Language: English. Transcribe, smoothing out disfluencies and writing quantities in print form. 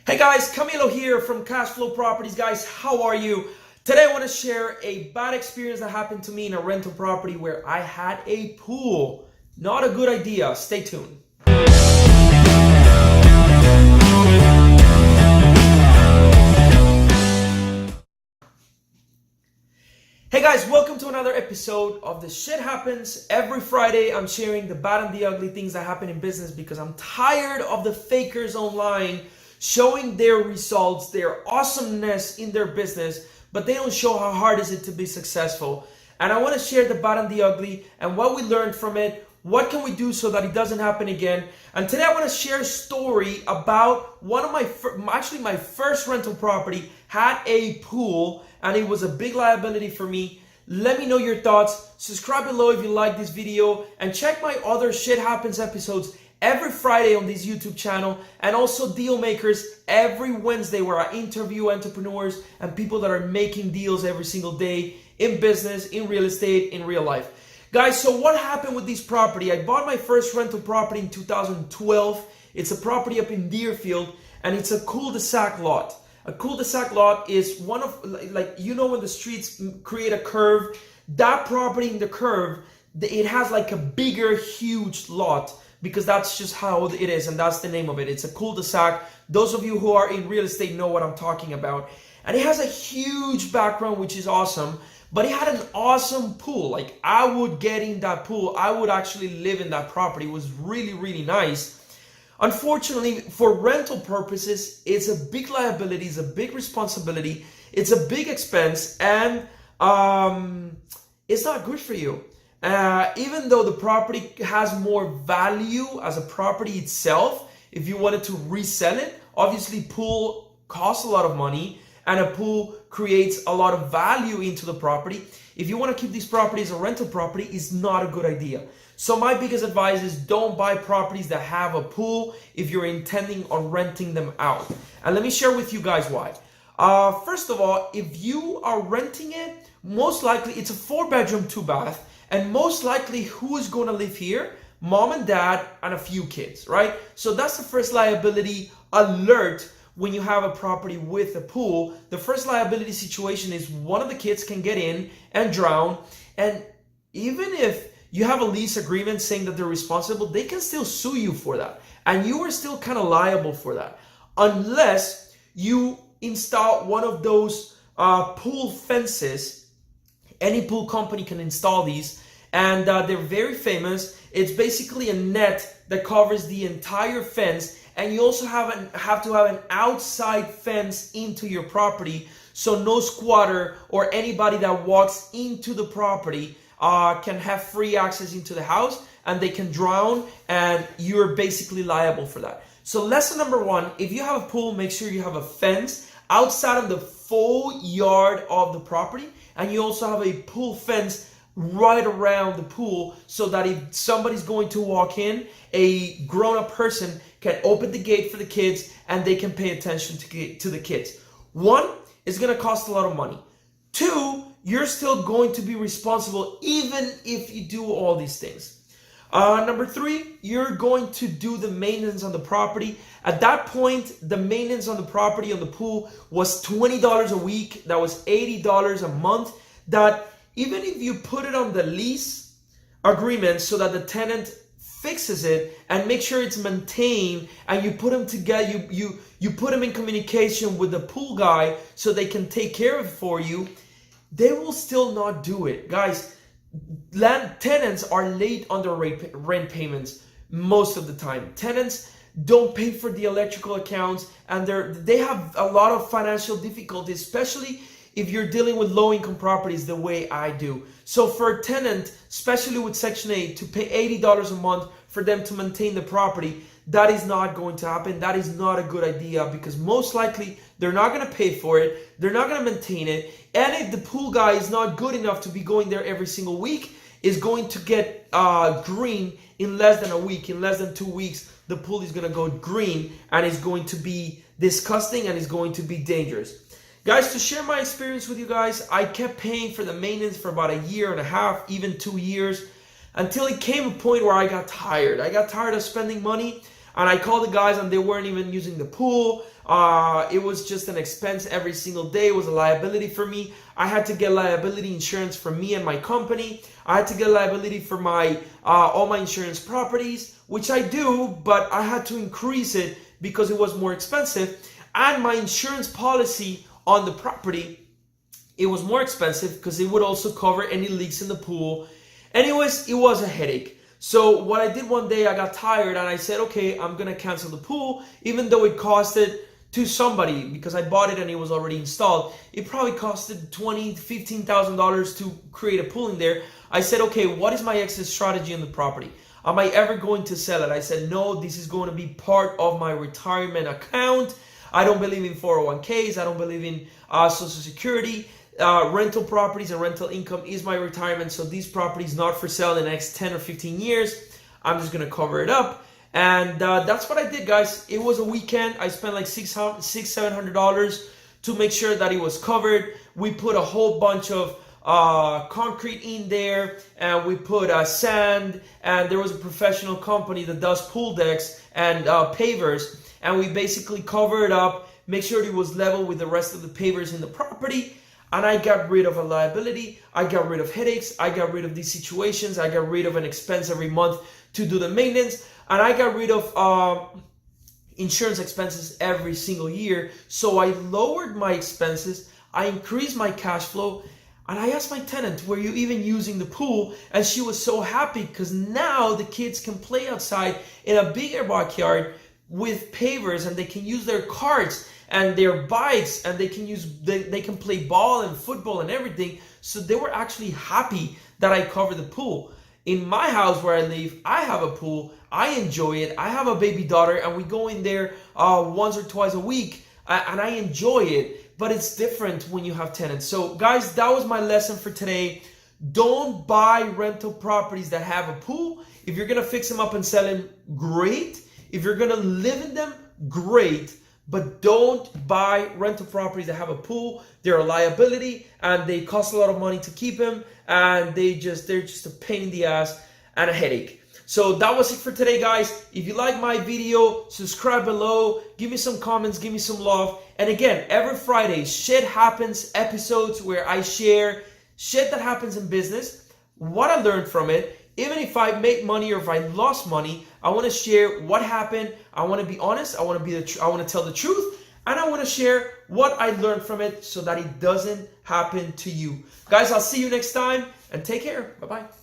Hey guys, Camilo here from Cashflow Properties. Guys, how are you? Today I want to share a bad experience that happened to me in a rental property where I had a pool. Not a good idea. Stay tuned. Hey guys, welcome to another episode of The Shit Happens. Every Friday I'm sharing the bad and the ugly things that happen in business because I'm tired of the fakers online showing their results, their awesomeness in their business, but they don't show how hard is it to be successful. And I want to share the bad and the ugly and what we learned from it. What can we do so that it doesn't happen again? And today I want to share a story about one of my first rental property had a pool and it was a big liability for me. Let me know your thoughts. Subscribe below if you like this video and check my other Shit Happens episodes every Friday on this YouTube channel, and also Deal Makers every Wednesday where I interview entrepreneurs and people that are making deals every single day in business, in real estate, in real life. Guys, so what happened with this property? I bought my first rental property in 2012. It's a property up in Deerfield and it's a cul-de-sac lot. A cul-de-sac lot is one of, like, you know, when the streets create a curve, that property in the curve, it has like a bigger, huge lot, because that's just how it is, and that's the name of it. It's a cul-de-sac. Those of you who are in real estate know what I'm talking about. And it has a huge background, which is awesome, but it had an awesome pool. Like, I would get in that pool. I would actually live in that property. It was really, really nice. Unfortunately, for rental purposes, it's a big liability, it's a big responsibility, it's a big expense, and it's not good for you. Even though the property has more value as a property itself, if you wanted to resell it, obviously pool costs a lot of money and a pool creates a lot of value into the property. If you want to keep these properties as a rental property, it's not a good idea. So my biggest advice is don't buy properties that have a pool if you're intending on renting them out. And let me share with you guys why. First of all, if you are renting it, most likely it's a 4-bedroom, 2-bath. And most likely, who is going to live here? Mom and dad and a few kids, right? So that's the first liability alert when you have a property with a pool. The first liability situation is one of the kids can get in and drown. And even if you have a lease agreement saying that they're responsible, they can still sue you for that. And you are still kind of liable for that. Unless you install one of those pool fences. Any pool company can install these, and they're very famous. It's basically a net that covers the entire fence, and you also have to have an outside fence into your property, so no squatter or anybody that walks into the property can have free access into the house, and they can drown, and you're basically liable for that. So lesson number one, if you have a pool, make sure you have a fence outside of the full yard of the property, and you also have a pool fence right around the pool so that if somebody's going to walk in, a grown-up person can open the gate for the kids and they can pay attention to the kids. One, it's going to cost a lot of money. Two, you're still going to be responsible even if you do all these things. Number three, you're going to do the maintenance on the property. At that point, the maintenance on the property, on the pool, was $20 a week. That was $80 a month. That even if you put it on the lease agreement so that the tenant fixes it and make sure it's maintained, and you put them together, you put them in communication with the pool guy so they can take care of it for you, they will still not do it. Guys, tenants are late on their rent payments most of the time. Tenants don't pay for the electrical accounts, and they have a lot of financial difficulties, especially if you're dealing with low-income properties the way I do. So for a tenant, especially with Section 8, to pay $80 a month for them to maintain the property, that is not going to happen. That is not a good idea, because most likely they're not going to pay for it. They're not going to maintain it. And if the pool guy is not good enough to be going there every single week, is going to get green in less than a week, in less than 2 weeks, the pool is going to go green and it's going to be disgusting and it's going to be dangerous. Guys, to share my experience with you guys, I kept paying for the maintenance for about a year and a half, even 2 years, until it came a point where I got tired. I got tired of spending money. And I called the guys and they weren't even using the pool. It was just an expense every single day. It was a liability for me. I had to get liability insurance for me and my company. I had to get liability for my all my insurance properties, which I do, but I had to increase it because it was more expensive. And my insurance policy on the property, it was more expensive because it would also cover any leaks in the pool. Anyways, it was a headache. So what I did one day, I got tired and I said, okay, I'm gonna cancel the pool, even though it costed to somebody, because I bought it and it was already installed. It probably costed $20,000 to $15,000 to create a pool in there. I said, okay, what is my exit strategy on the property? Am I ever going to sell it? I said, no, this is going to be part of my retirement account. I don't believe in 401ks. I don't believe in Social Security. Rental properties and rental income is my retirement. So these properties not for sale in the next 10 or 15 years. I'm just going to cover it up. And that's what I did, guys. It was a weekend. I spent like $700 to make sure that it was covered. We put a whole bunch of concrete in there, and we put sand, and there was a professional company that does pool decks and pavers, and we basically covered it up, make sure it was level with the rest of the pavers in the property. And I got rid of a liability. I got rid of headaches. I got rid of these situations. I got rid of an expense every month to do the maintenance. And I got rid of insurance expenses every single year. So I lowered my expenses. I increased my cash flow. And I asked my tenant, were you even using the pool? And she was so happy because now the kids can play outside in a bigger backyard with pavers, and they can use their carts and their bikes, and they can play ball and football and everything. So they were actually happy that I covered the pool. In my house where I live, I have a pool. I enjoy it. I have a baby daughter, and we go in there once or twice a week, and I enjoy it. But it's different when you have tenants. So guys, that was my lesson for today. Don't buy rental properties that have a pool. If you're gonna fix them up and sell them, great. If you're gonna live in them, great. But don't buy rental properties that have a pool. They're a liability and they cost a lot of money to keep them, and they're just a pain in the ass and a headache. So that was it for today, guys. If you like my video, subscribe below, give me some comments, give me some love. And again, every Friday, Shit Happens episodes where I share shit that happens in business, what I learned from it. Even if I made money or if I lost money, I want to share what happened. I want to be honest. I want to tell the truth, and I want to share what I learned from it so that it doesn't happen to you. Guys, I'll see you next time, and take care. Bye-bye.